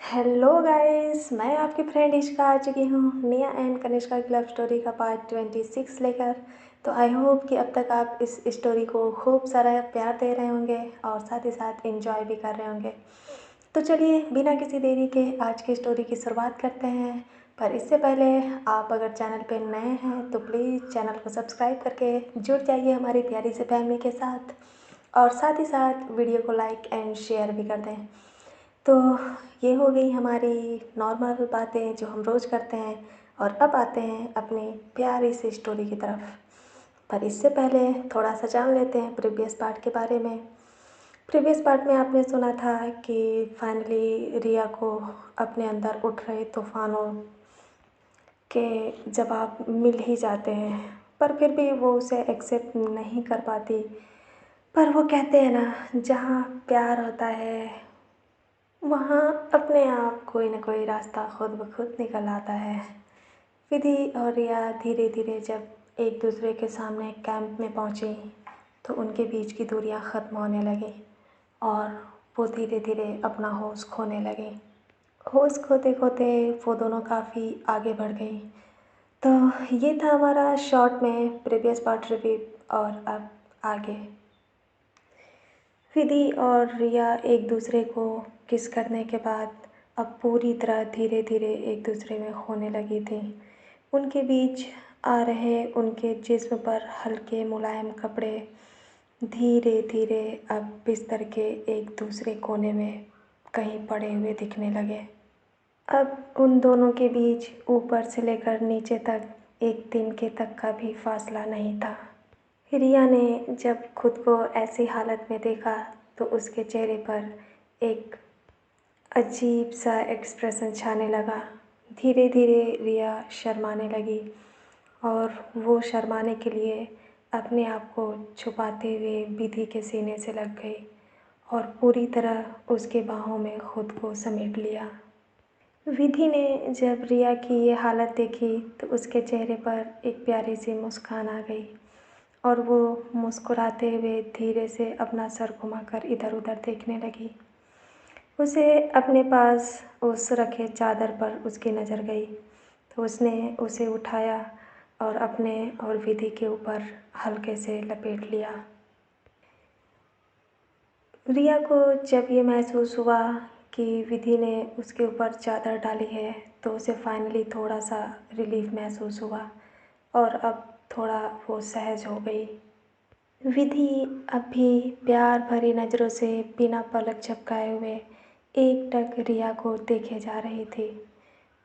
Hello guys, मैं आपकी friend इश्का आ चुकी हूँ निया एंड कनिष्का की लव स्टोरी का पार्ट 26 लेकर। तो आई होप कि अब तक आप इस स्टोरी को खूब सारा प्यार दे रहे होंगे और साथ ही साथ एंजॉय भी कर रहे होंगे। तो चलिए बिना किसी देरी के आज की स्टोरी की शुरुआत करते हैं। पर इससे पहले आप अगर चैनल पर नए हैं तो प्लीज़ चैनल को सब्सक्राइब करके जुड़ जाइए हमारी प्यारी सी फैमिली के साथ, और साथ ही साथ वीडियो को लाइक एंड शेयर भी कर दें। तो ये हो गई हमारी नॉर्मल बातें जो हम रोज़ करते हैं, और अब आते हैं अपनी प्यारी सी स्टोरी की तरफ। पर इससे पहले थोड़ा सा जान लेते हैं प्रीवियस पार्ट के बारे में। प्रीवियस पार्ट में आपने सुना था कि फाइनली रिया को अपने अंदर उठ रहे तूफ़ानों के जवाब मिल ही जाते हैं, पर फिर भी वो उसे एक्सेप्ट नहीं कर पाती। पर वो कहते हैं ना, जहाँ प्यार होता है वहाँ अपने आप कोई ना कोई रास्ता खुद ब खुद निकल आता है। विधि और रिया धीरे धीरे जब एक दूसरे के सामने कैंप में पहुँची तो उनके बीच की दूरियां ख़त्म होने लगी और वो धीरे धीरे अपना होश खोने लगी। होश खोते खोते वो दोनों काफ़ी आगे बढ़ गई। तो ये था हमारा शॉर्ट में प्रीवियस पार्ट रिव्यू। और अब आगे विधि और रिया एक दूसरे को किस करने के बाद अब पूरी तरह धीरे धीरे एक दूसरे में खोने लगी थी। उनके बीच आ रहे उनके जिस्म पर हल्के मुलायम कपड़े धीरे धीरे अब बिस्तर के एक दूसरे कोने में कहीं पड़े हुए दिखने लगे। अब उन दोनों के बीच ऊपर से लेकर नीचे तक एक तिनके तक का भी फासला नहीं था। रिया ने जब खुद को ऐसी हालत में देखा तो उसके चेहरे पर एक अजीब सा एक्सप्रेशन छाने लगा। धीरे धीरे रिया शर्माने लगी और वो शर्माने के लिए अपने आप को छुपाते हुए विधि के सीने से लग गई और पूरी तरह उसके बाहों में खुद को समेट लिया। विधि ने जब रिया की ये हालत देखी तो उसके चेहरे पर एक प्यारी सी मुस्कान आ गई और वो मुस्कुराते हुए धीरे से अपना सर घुमाकर इधर उधर देखने लगी। उसे अपने पास उस रखे चादर पर उसकी नज़र गई तो उसने उसे उठाया और अपने और विधि के ऊपर हल्के से लपेट लिया। रिया को जब ये महसूस हुआ कि विधि ने उसके ऊपर चादर डाली है तो उसे फाइनली थोड़ा सा रिलीफ महसूस हुआ और अब थोड़ा वो सहज हो गई। विधि अब भी प्यार भरी नज़रों से बिना पलक झपकाए हुए एकटक रिया को देखे जा रही थी।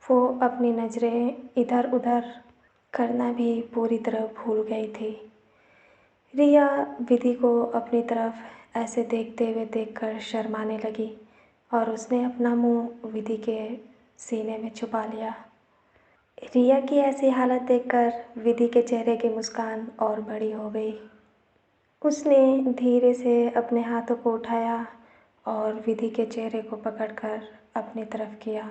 वो अपनी नज़रें इधर उधर करना भी पूरी तरह भूल गई थी। रिया विधि को अपनी तरफ ऐसे देखते हुए देखकर शर्माने लगी और उसने अपना मुंह विधि के सीने में छुपा लिया। रिया की ऐसी हालत देखकर विधि के चेहरे की मुस्कान और बड़ी हो गई। उसने धीरे से अपने हाथों को उठाया और विधि के चेहरे को पकड़कर अपनी तरफ किया।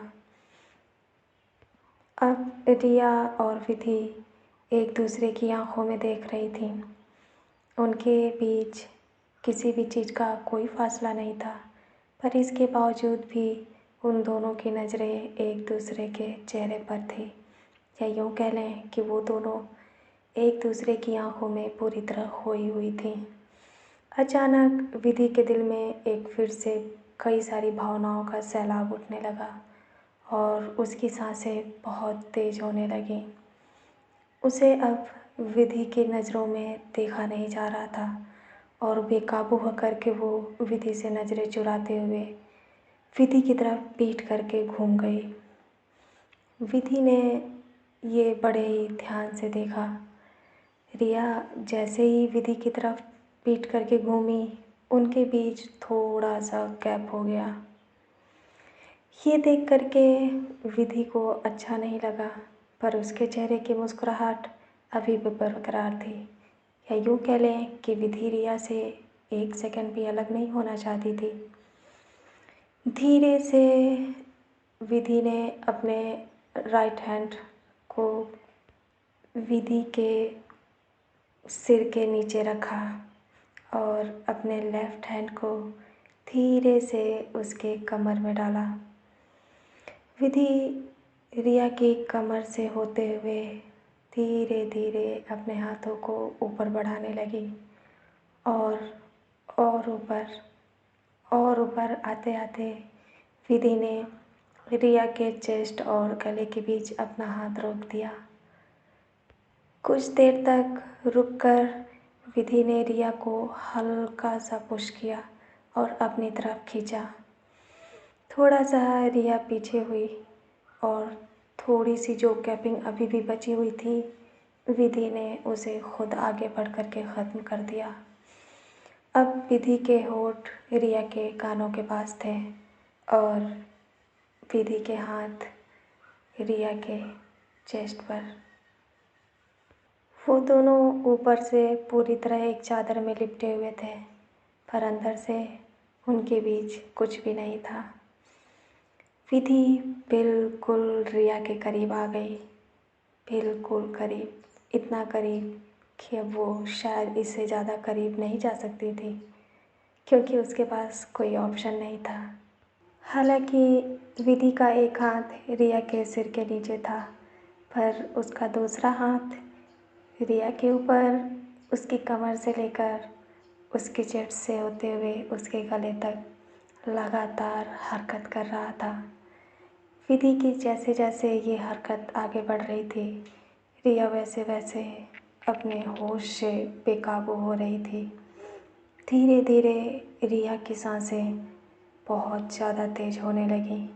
अब रिया और विधि एक दूसरे की आंखों में देख रही थी। उनके बीच किसी भी चीज़ का कोई फासला नहीं था, पर इसके बावजूद भी उन दोनों की नज़रें एक दूसरे के चेहरे पर थी, या यूँ कह लें कि वो दोनों एक दूसरे की आंखों में पूरी तरह खोई हुई थी। अचानक विधि के दिल में एक फिर से कई सारी भावनाओं का सैलाब उठने लगा और उसकी सांसें बहुत तेज़ होने लगीं। उसे अब विधि की नज़रों में देखा नहीं जा रहा था और बेकाबू होकर के वो विधि से नज़रें चुराते हुए विधि की तरफ पीठ करके घूम गई। विधि ने ये बड़े ही ध्यान से देखा। रिया जैसे ही विधि की तरफ पीट करके घूमी, उनके बीच थोड़ा सा गैप हो गया। ये देख करके विधि को अच्छा नहीं लगा, पर उसके चेहरे की मुस्कुराहट अभी भी बरकरार थी, या यूँ कह लें कि विधि रिया से एक सेकंड भी अलग नहीं होना चाहती थी। धीरे से विधि ने अपने राइट हैंड को विधि के सिर के नीचे रखा और अपने लेफ़्ट हैंड को धीरे से उसके कमर में डाला। विधि रिया की कमर से होते हुए धीरे धीरे अपने हाथों को ऊपर बढ़ाने लगी और और ऊपर और ऊपर आते आते विधि ने रिया के चेस्ट और गले के बीच अपना हाथ रोक दिया। कुछ देर तक रुककर विधि ने रिया को हल्का सा पुश किया और अपनी तरफ खींचा। थोड़ा सा रिया पीछे हुई और थोड़ी सी जो गैपिंग अभी भी बची हुई थी, विधि ने उसे खुद आगे बढ़ कर के ख़त्म कर दिया। अब विधि के होठ रिया के कानों के पास थे और विधि के हाथ रिया के चेस्ट पर। वो दोनों ऊपर से पूरी तरह एक चादर में लिपटे हुए थे, पर अंदर से उनके बीच कुछ भी नहीं था। विधि बिल्कुल रिया के करीब आ गई, बिल्कुल करीब, इतना करीब कि अब वो शायद इससे ज़्यादा करीब नहीं जा सकती थी, क्योंकि उसके पास कोई ऑप्शन नहीं था। हालांकि विधि का एक हाथ रिया के सिर के नीचे था, पर उसका दूसरा हाथ रिया के ऊपर उसकी कमर से लेकर उसके चेस्ट से होते हुए उसके गले तक लगातार हरकत कर रहा था। विधि की जैसे जैसे ये हरकत आगे बढ़ रही थी, रिया वैसे वैसे अपने होश से बेकाबू हो रही थी। धीरे धीरे रिया की सांसें बहुत ज़्यादा तेज़ होने लगीं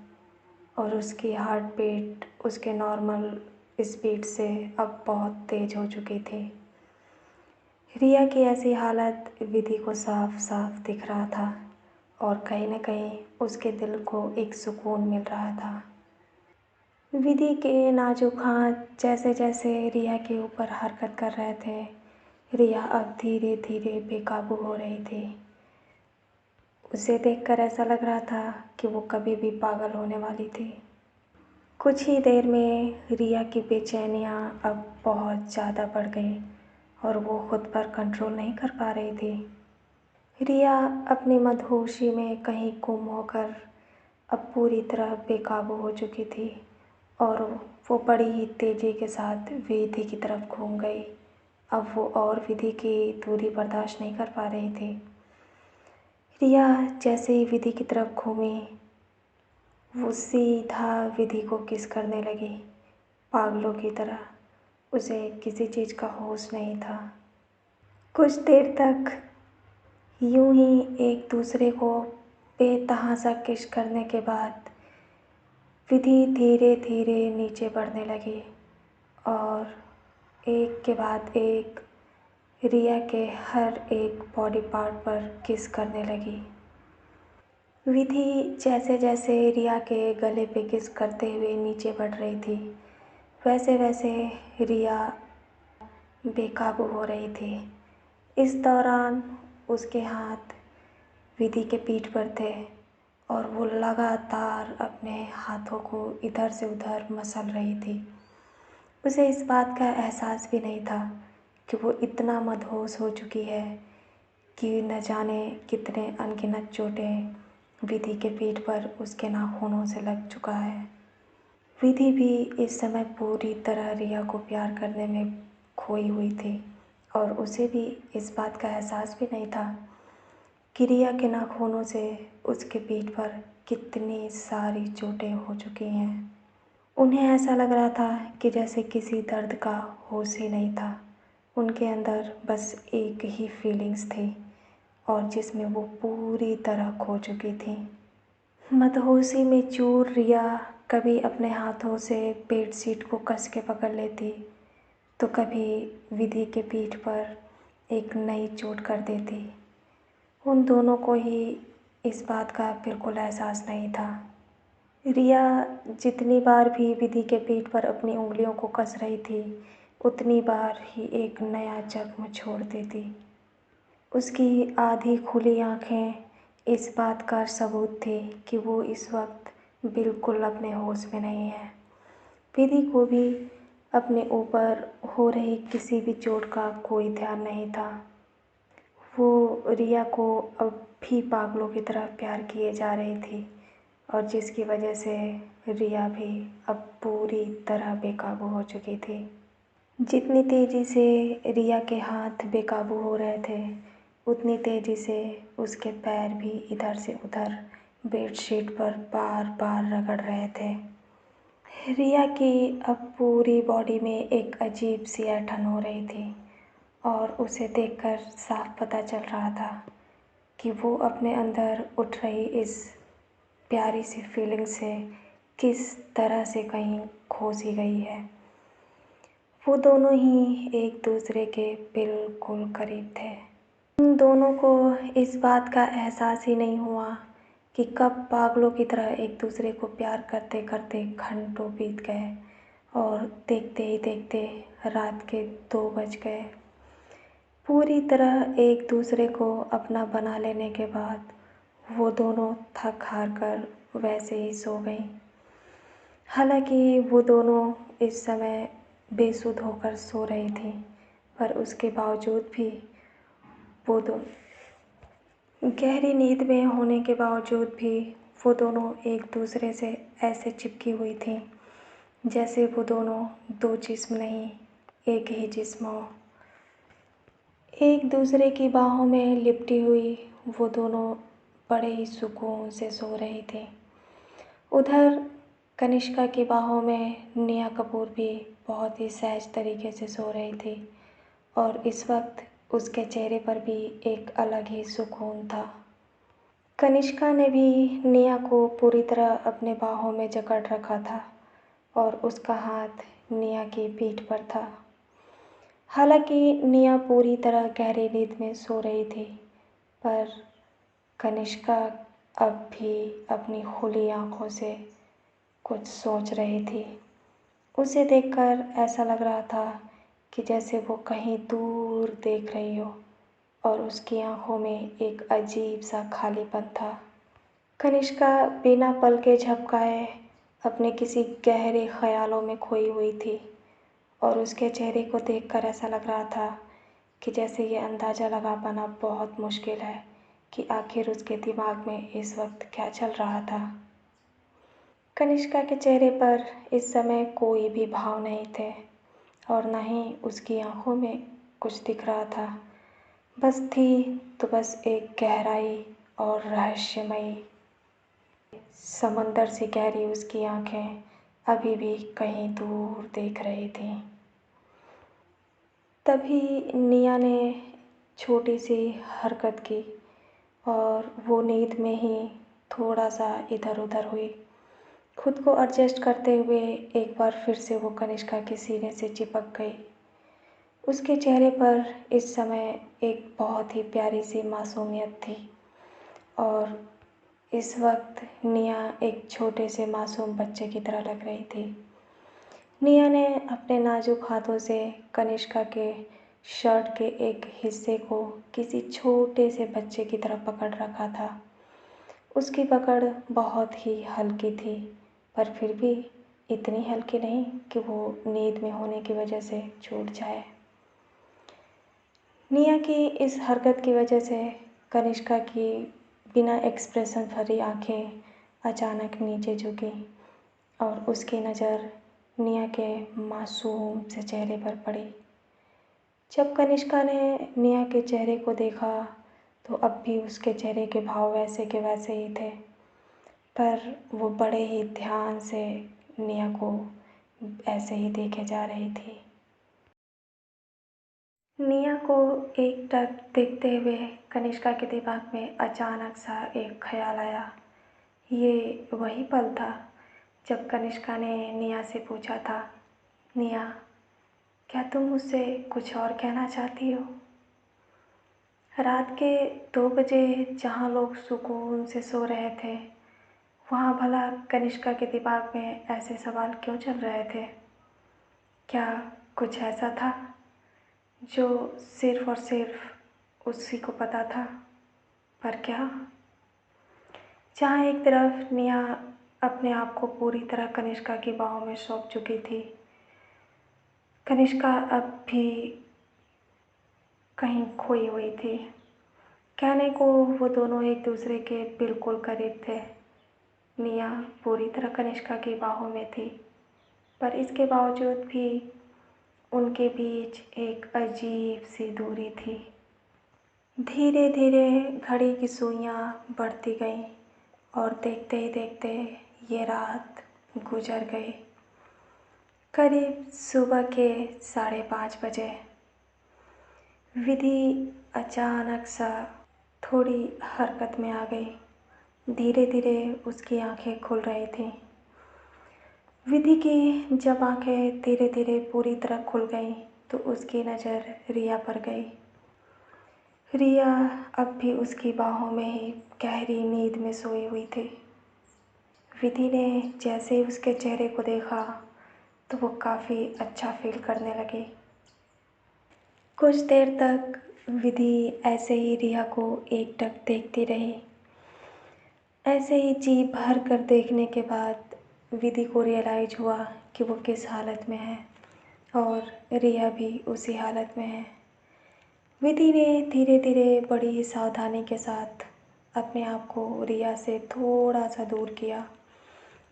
और उसकी हार्ट बीट उसके नॉर्मल स्पीड से अब बहुत तेज़ हो चुकी थी। रिया की ऐसी हालत विधि को साफ साफ दिख रहा था और कहीं न कहीं उसके दिल को एक सुकून मिल रहा था। विधि के नाजुक हाथ जैसे जैसे रिया के ऊपर हरकत कर रहे थे, रिया अब धीरे धीरे बेकाबू हो रही थी। उसे देखकर ऐसा लग रहा था कि वो कभी भी पागल होने वाली थी। कुछ ही देर में रिया की बेचैनियाँ अब बहुत ज़्यादा बढ़ गई और वो खुद पर कंट्रोल नहीं कर पा रही थी। रिया अपनी मदहोशी में कहीं गुम होकर अब पूरी तरह बेकाबू हो चुकी थी और वो बड़ी ही तेज़ी के साथ विधि की तरफ घूम गई। अब वो और विधि की दूरी बर्दाश्त नहीं कर पा रही थी। रिया जैसे ही विधि की तरफ घूमी, वो सीधा विधि को किस करने लगी, पागलों की तरह। उसे किसी चीज़ का होश नहीं था। कुछ देर तक यूं ही एक दूसरे को बेतहाशा किस करने के बाद विधि धीरे धीरे नीचे बढ़ने लगी और एक के बाद एक रिया के हर एक बॉडी पार्ट पर किस करने लगी। विधि जैसे जैसे रिया के गले पे किस करते हुए नीचे बढ़ रही थी, वैसे वैसे रिया बेकाबू हो रही थी। इस दौरान उसके हाथ विधि के पीठ पर थे और वो लगातार अपने हाथों को इधर से उधर मसल रही थी। उसे इस बात का एहसास भी नहीं था कि वो इतना मदहोश हो चुकी है कि न जाने कितने अनगिनत चोटें विधि के पीठ पर उसके नाखूनों से लग चुका है। विधि भी इस समय पूरी तरह रिया को प्यार करने में खोई हुई थी और उसे भी इस बात का एहसास भी नहीं था कि रिया के नाखूनों से उसके पीठ पर कितनी सारी चोटें हो चुकी हैं। उन्हें ऐसा लग रहा था कि जैसे किसी दर्द का होश ही नहीं था। उनके अंदर बस एक ही फीलिंग्स थी और जिसमें वो पूरी तरह खो चुकी थी। मदहोशी में चूर रिया कभी अपने हाथों से बेड शीट को कस के पकड़ लेती, तो कभी विधि के पीठ पर एक नई चोट कर देती। उन दोनों को ही इस बात का बिल्कुल एहसास नहीं था। रिया जितनी बार भी विधि के पीठ पर अपनी उंगलियों को कस रही थी, उतनी बार ही एक नया जख्म छोड़ देती। उसकी आधी खुली आँखें इस बात का सबूत थी कि वो इस वक्त बिल्कुल अपने होश में नहीं है। विधि को भी अपने ऊपर हो रही किसी भी चोट का कोई ध्यान नहीं था। वो रिया को अब भी पागलों की तरह प्यार किए जा रही थी और जिसकी वजह से रिया भी अब पूरी तरह बेकाबू हो चुकी थी। जितनी तेज़ी से रिया के हाथ बेकाबू हो रहे थे, उतनी तेज़ी से उसके पैर भी इधर से उधर बेडशीट पर बार बार रगड़ रहे थे। रिया की अब पूरी बॉडी में एक अजीब सी ऐंठन हो रही थी और उसे देखकर साफ पता चल रहा था कि वो अपने अंदर उठ रही इस प्यारी सी फीलिंग से किस तरह से कहीं खो सी गई है। वो दोनों ही एक दूसरे के बिल्कुल करीब थे। उन दोनों को इस बात का एहसास ही नहीं हुआ कि कब पागलों की तरह एक दूसरे को प्यार करते करते घंटों बीत गए और देखते ही देखते रात के 2 बज गए। पूरी तरह एक दूसरे को अपना बना लेने के बाद वो दोनों थक हार कर वैसे ही सो गईं। हालांकि वो दोनों इस समय बेसुध होकर सो रही थी, पर उसके बावजूद भी वो दोनों गहरी नींद में होने के बावजूद भी वो दोनों एक दूसरे से ऐसे चिपकी हुई थी जैसे वो दोनों 2 जिस्म नहीं, एक ही जिस्म हो। एक दूसरे की बाहों में लिपटी हुई वो दोनों बड़े ही सुकून से सो रही थी। उधर कनिष्का की बाहों में नेहा कपूर भी बहुत ही सहज तरीके से सो रही थी और इस वक्त उसके चेहरे पर भी एक अलग ही सुकून था। कनिष्का ने भी नेहा को पूरी तरह अपने बाहों में जकड़ रखा था और उसका हाथ नेहा की पीठ पर था। हालांकि नेहा पूरी तरह गहरी नींद में सो रही थी, पर कनिष्का अब भी अपनी खुली आँखों से कुछ सोच रही थी। उसे देखकर ऐसा लग रहा था कि जैसे वो कहीं दूर देख रही हो और उसकी आँखों में एक अजीब सा खालीपन था। कनिष्का बिना पलके झपकाए अपने किसी गहरे ख्यालों में खोई हुई थी और उसके चेहरे को देखकर ऐसा लग रहा था कि जैसे ये अंदाज़ा लगा पाना बहुत मुश्किल है कि आखिर उसके दिमाग में इस वक्त क्या चल रहा था। कनिष्का के चेहरे पर इस समय कोई भी भाव नहीं थे और न ही उसकी आंखों में कुछ दिख रहा था। बस थी तो बस एक गहराई और रहस्यमयी समंदर सी गहरी उसकी आंखें अभी भी कहीं दूर देख रही थीं। तभी निया ने छोटी सी हरकत की और वो नींद में ही थोड़ा सा इधर उधर हुई। खुद को एडजस्ट करते हुए एक बार फिर से वो कनिष्का के सीने से चिपक गई। उसके चेहरे पर इस समय एक बहुत ही प्यारी सी मासूमियत थी और इस वक्त निया एक छोटे से मासूम बच्चे की तरह लग रही थी। निया ने अपने नाजुक हाथों से कनिष्का के शर्ट के एक हिस्से को किसी छोटे से बच्चे की तरह पकड़ रखा था। उसकी पकड़ बहुत ही हल्की थी, पर फिर भी इतनी हल्की नहीं कि वो नींद में होने की वजह से छूट जाए। निया की इस हरकत की वजह से कनिष्का की बिना एक्सप्रेशन भरी आंखें अचानक नीचे झुकी और उसकी नज़र निया के मासूम से चेहरे पर पड़ी। जब कनिष्का ने निया के चेहरे को देखा तो अब भी उसके चेहरे के भाव वैसे के वैसे ही थे, पर वो बड़े ही ध्यान से निया को ऐसे ही देखे जा रही थी। निया को एकटक देखते हुए कनिष्का के दिमाग में अचानक सा एक ख्याल आया। ये वही पल था जब कनिष्का ने निया से पूछा था, निया, क्या तुम मुझसे कुछ और कहना चाहती हो? रात के 2 बजे जहाँ लोग सुकून से सो रहे थे, वहाँ भला कनिष्का के दिमाग में ऐसे सवाल क्यों चल रहे थे? क्या कुछ ऐसा था जो सिर्फ़ और सिर्फ़ उसी को पता था? पर क्या? जहाँ एक तरफ निया अपने आप को पूरी तरह कनिष्का की बाहों में सौंप चुकी थी, कनिष्का अब भी कहीं खोई हुई थी। कहने को वो दोनों एक दूसरे के बिल्कुल करीब थे, निया पूरी तरह कनिष्का की बाहों में थी, पर इसके बावजूद भी उनके बीच एक अजीब सी दूरी थी। धीरे धीरे घड़ी की सुइयां बढ़ती गईं और देखते ही देखते ये रात गुजर गई। करीब सुबह के 5:30 बजे विधि अचानक सा थोड़ी हरकत में आ गई। धीरे धीरे उसकी आंखें खुल रही थीं। विधि की जब आंखें धीरे धीरे पूरी तरह खुल गईं तो उसकी नज़र रिया पर गई। रिया अब भी उसकी बाहों में ही गहरी नींद में सोई हुई थी। विधि ने जैसे ही उसके चेहरे को देखा तो वो काफ़ी अच्छा फील करने लगी। कुछ देर तक विधि ऐसे ही रिया को एकटक देखती रही। ऐसे ही जी भर कर देखने के बाद विधि को रियलाइज हुआ कि वो किस हालत में है और रिया भी उसी हालत में है। विधि ने धीरे धीरे बड़ी ही सावधानी के साथ अपने आप को रिया से थोड़ा सा दूर किया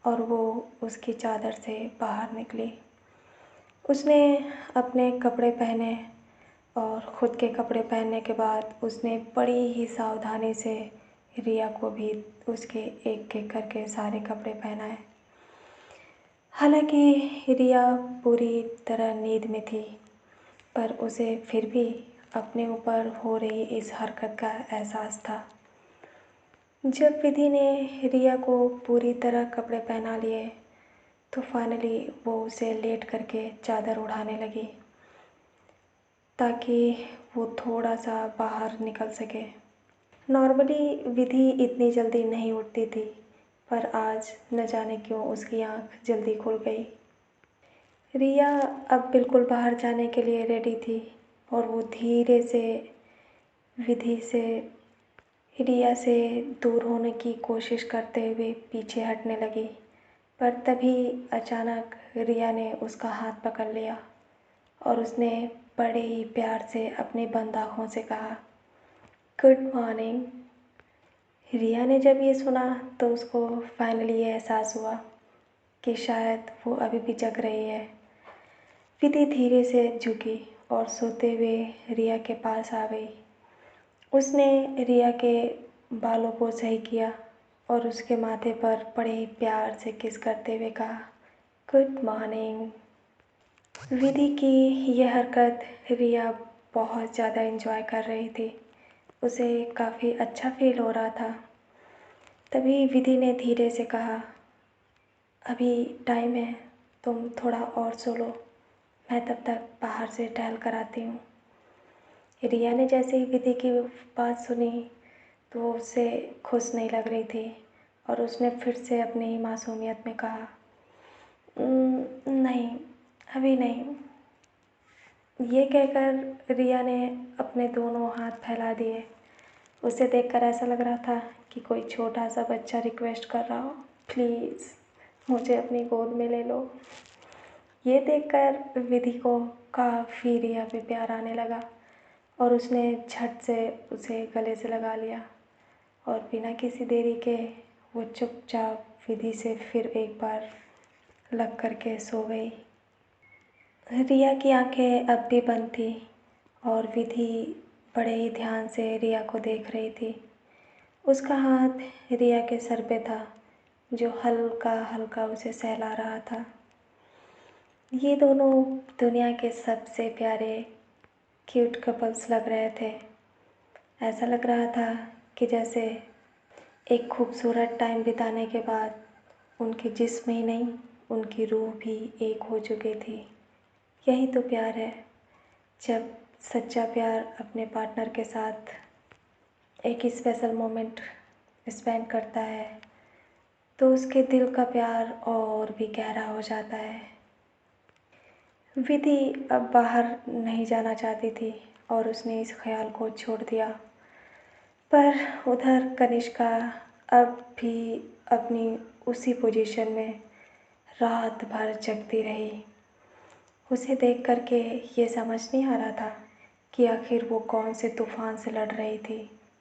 और वो उसकी चादर से बाहर निकली। उसने अपने कपड़े पहने और ख़ुद के कपड़े पहनने के बाद उसने बड़ी ही सावधानी से रिया को भी उसके एक एक करके सारे कपड़े पहनाए। हालांकि रिया पूरी तरह नींद में थी, पर उसे फिर भी अपने ऊपर हो रही इस हरकत का एहसास था। जब विधि ने रिया को पूरी तरह कपड़े पहना लिए तो फाइनली वो उसे लेट करके चादर उड़ाने लगी ताकि वो थोड़ा सा बाहर निकल सके। नॉर्मली विधि इतनी जल्दी नहीं उठती थी, पर आज न जाने क्यों उसकी आंख जल्दी खुल गई। रिया अब बिल्कुल बाहर जाने के लिए रेडी थी और वो धीरे से विधि से रिया से दूर होने की कोशिश करते हुए पीछे हटने लगी, पर तभी अचानक रिया ने उसका हाथ पकड़ लिया और उसने बड़े ही प्यार से अपनी बंद आँखों से कहा, गुड मॉर्निंग। रिया ने जब ये सुना तो उसको फाइनली ये एहसास हुआ कि शायद वो अभी भी जग रही है। विधि धीरे से झुकी और सोते हुए रिया के पास आ गई। उसने रिया के बालों को सही किया और उसके माथे पर बड़े ही प्यार से किस करते हुए कहा, गुड मॉर्निंग। विधि की यह हरकत रिया बहुत ज़्यादा एंजॉय कर रही थी। उसे काफ़ी अच्छा फील हो रहा था। तभी विधि ने धीरे से कहा, अभी टाइम है, तुम थोड़ा और सो लो, मैं तब तक बाहर से टहल कर आती हूँ। रिया ने जैसे ही विधि की बात सुनी तो वो उससे खुश नहीं लग रही थी और उसने फिर से अपनी ही मासूमियत में कहा, नहीं, अभी नहीं। ये कहकर रिया ने अपने दोनों हाथ फैला दिए। उसे देखकर ऐसा लग रहा था कि कोई छोटा सा बच्चा रिक्वेस्ट कर रहा हो, प्लीज़ मुझे अपनी गोद में ले लो। ये देखकर विधि को काफ़ी रिया पे प्यार आने लगा और उसने झट से उसे गले से लगा लिया और बिना किसी देरी के वो चुपचाप विधि से फिर एक बार लग करके सो गई। रिया की आंखें अब भी बंद थी और विधि बड़े ही ध्यान से रिया को देख रही थी। उसका हाथ रिया के सर पे था जो हल्का हल्का उसे सहला रहा था। ये दोनों दुनिया के सबसे प्यारे क्यूट कपल्स लग रहे थे। ऐसा लग रहा था कि जैसे एक खूबसूरत टाइम बिताने के बाद उनकी जिस्म ही नहीं, उनकी रूह भी एक हो चुकी थी। यही तो प्यार है, जब सच्चा प्यार अपने पार्टनर के साथ एक स्पेशल मोमेंट स्पेंड करता है तो उसके दिल का प्यार और भी गहरा हो जाता है। विधि अब बाहर नहीं जाना चाहती थी और उसने इस ख्याल को छोड़ दिया, पर उधर कनिष्का अब भी अपनी उसी पोजीशन में रात भर जगती रही। उसे देख कर के ये समझ नहीं आ रहा था कि आखिर वो कौन से तूफ़ान से लड़ रही थी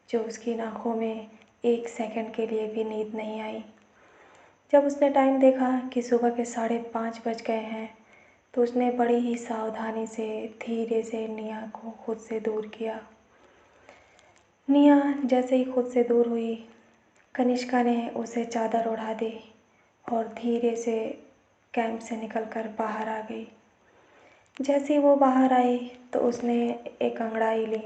जो उसकी आँखों में एक सेकंड के लिए भी नींद नहीं आई। जब उसने टाइम देखा कि सुबह के 5:30 बज गए हैं, तो उसने बड़ी ही सावधानी से धीरे से निया को खुद से दूर किया। निया जैसे ही खुद से दूर हुई, कनिष्का ने उसे चादर ओढ़ा दी और धीरे से कैंप से निकलकर बाहर आ गई। जैसे ही वो बाहर आई तो उसने एक अंगड़ाई ली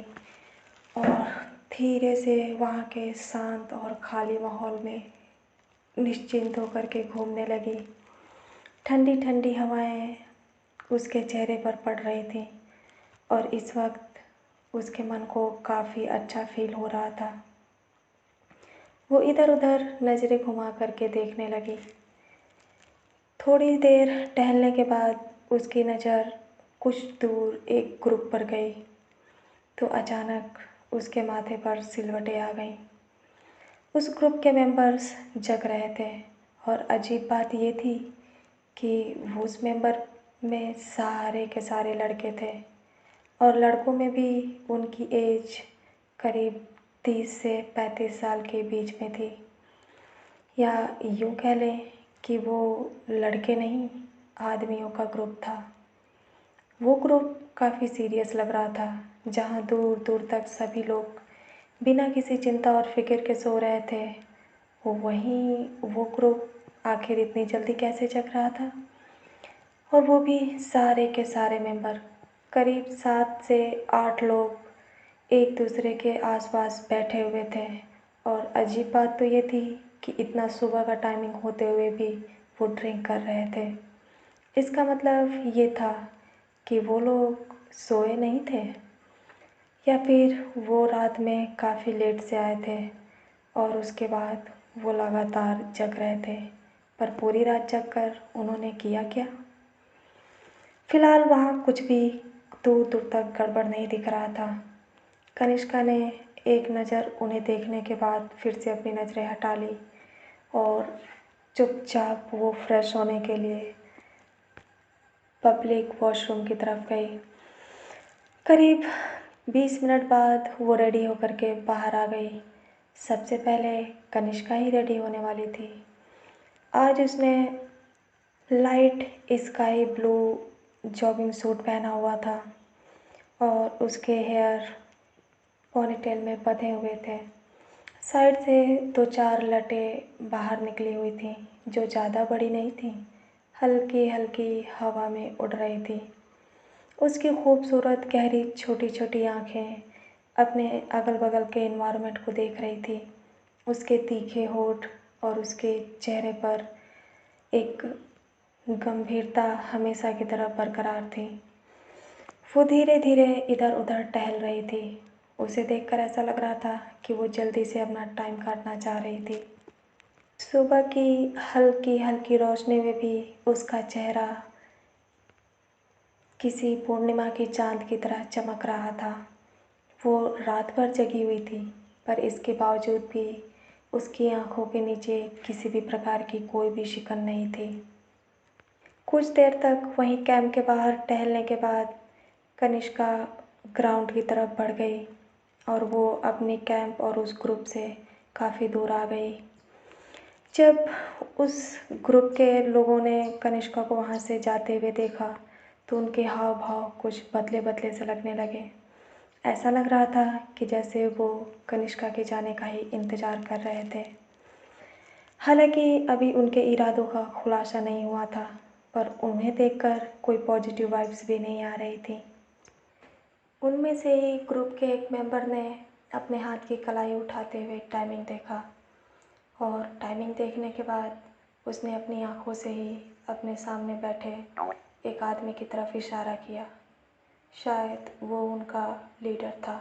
और धीरे से वहाँ के शांत और खाली माहौल में निश्चिंत होकर के घूमने लगी। ठंडी ठंडी हवाएं उसके चेहरे पर पड़ रही थी और इस वक्त उसके मन को काफ़ी अच्छा फील हो रहा था। वो इधर उधर नज़रें घुमा करके देखने लगी। थोड़ी देर टहलने के बाद उसकी नज़र कुछ दूर एक ग्रुप पर गई तो अचानक उसके माथे पर सिलवटें आ गईं। उस ग्रुप के मेंबर्स जग रहे थे और अजीब बात ये थी कि उस मेंबर में सारे के सारे लड़के थे और लड़कों में भी उनकी एज करीब 30 से 35 साल के बीच में थी, या यूँ कह लें कि वो लड़के नहीं, आदमियों का ग्रुप था। वो ग्रुप काफ़ी सीरियस लग रहा था। जहाँ दूर दूर तक सभी लोग बिना किसी चिंता और फिक्र के सो रहे थे, वहीं वो ग्रुप आखिर इतनी जल्दी कैसे जग रहा था। और वो भी सारे के सारे मेंबर, करीब 7 से 8 लोग एक दूसरे के आसपास बैठे हुए थे। और अजीब बात तो ये थी कि इतना सुबह का टाइमिंग होते हुए भी वो ड्रिंक कर रहे थे। इसका मतलब ये था कि वो लोग सोए नहीं थे, या फिर वो रात में काफ़ी लेट से आए थे और उसके बाद वो लगातार जग रहे थे। पर पूरी रात जग कर उन्होंने किया क्या? फिलहाल वहाँ कुछ भी दूर दूर तक गड़बड़ नहीं दिख रहा था। कनिष्का ने एक नज़र उन्हें देखने के बाद फिर से अपनी नज़रें हटा ली और चुपचाप वो फ्रेश होने के लिए पब्लिक वॉशरूम की तरफ गई। करीब 20 मिनट बाद वो रेडी होकर के बाहर आ गई। सबसे पहले कनिष्का ही रेडी होने वाली थी। आज उसने light sky blue jogging suit पहना हुआ था और उसके हेयर पोनीटेल में बंधे हुए थे। साइड से 2-4 लटें बाहर निकली हुई थी, जो ज़्यादा बड़ी नहीं थी, हल्की हल्की हवा में उड़ रही थी। उसकी खूबसूरत गहरी छोटी छोटी आँखें अपने अगल बगल के एनवायरनमेंट को देख रही थी। उसके तीखे होठ और उसके चेहरे पर एक गंभीरता हमेशा की तरह बरकरार थी। वो धीरे धीरे इधर उधर टहल रही थी। उसे देखकर ऐसा लग रहा था कि वो जल्दी से अपना टाइम काटना चाह रही थी। सुबह की हल्की हल्की रोशनी में भी उसका चेहरा किसी पूर्णिमा की चांद की तरह चमक रहा था। वो रात भर जगी हुई थी, पर इसके बावजूद भी उसकी आंखों के नीचे किसी भी प्रकार की कोई भी शिकन नहीं थी। कुछ देर तक वहीं कैंप के बाहर टहलने के बाद कनिष्का ग्राउंड की तरफ बढ़ गई और वो अपने कैंप और उस ग्रुप से काफ़ी दूर आ गई। जब उस ग्रुप के लोगों ने कनिष्का को वहाँ से जाते हुए देखा तो उनके हाव भाव कुछ बदले बदले से लगने लगे। ऐसा लग रहा था कि जैसे वो कनिष्का के जाने का ही इंतज़ार कर रहे थे। हालांकि अभी उनके इरादों का खुलासा नहीं हुआ था, पर उन्हें देखकर कोई पॉजिटिव वाइब्स भी नहीं आ रही थी। उनमें से ही ग्रुप के एक मेंबर ने अपने हाथ की कलाई उठाते हुए टाइमिंग देखा और टाइमिंग देखने के बाद उसने अपनी आंखों से ही अपने सामने बैठे एक आदमी की तरफ इशारा किया। शायद वो उनका लीडर था।